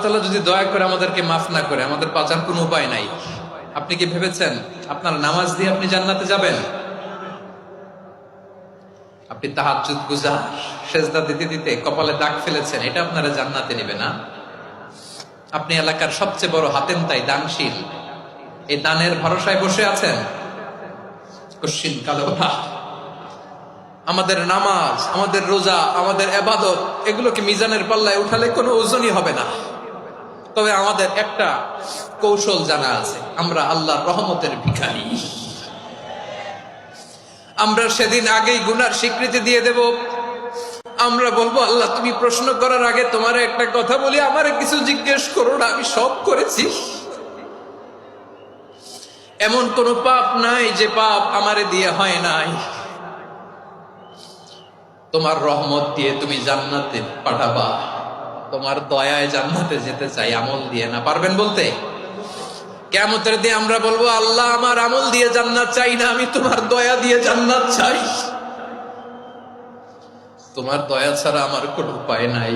তাআলা যদি দয়া করে আমাদেরকে মাফ না করে, আমাদের বাঁচার কোনো উপায় নাই। আপনি কি ভেবেছেন আপনার নামাজ দিয়ে আপনি জান্নাতে যাবেন? আপনি তাহাজ্জুদ গুজার, সেজদা দিতে দিতে কপালে দাগ ফেলেছেন, এটা আপনারা জান্নাতে নেবে না? আপনি এলাকার সবচেয়ে বড় হাতেম তাই দানশীল, এই দানের ভরসায় বসে আছেন। কশিন কালো না, আমাদের নামাজ, আমাদের রোজা, আমাদের ইবাদত, এগুলোকে মিজানের পাল্লায় উঠালে কোনো ওজনই হবে না। তবে আমাদের একটা কৌশল জানা আছে, আমরা আল্লাহর রহমতের ভিখারি। আমরা সেদিন আগেই গুনার স্বীকৃতি দিয়ে দেব। আমরা বলবো, আল্লাহ তুমি প্রশ্ন করার আগে তোমার একটা কথা বলি, আমারে কিছু জিজ্ঞেস করো না, আমি সব করেছি। এমন কোন পাপ নাই যে পাপ আমারে দিয়ে হয় নাই। তোমার রহমত দিয়ে তুমি জান্নাতে পাঠাবা, তোমার দয়ায় জান্নাতে যেতে চাই, আমল দিয়ে না। পারবেন বলতে? কিয়ামতের দিন আমরা বলবো, আল্লাহ আমার আমল দিয়ে জান্নাত চাই না, আমি তোমার দয়া দিয়ে জান্নাত চাই। তোমার দয়া ছাড়া আমার কোনো উপায় নাই।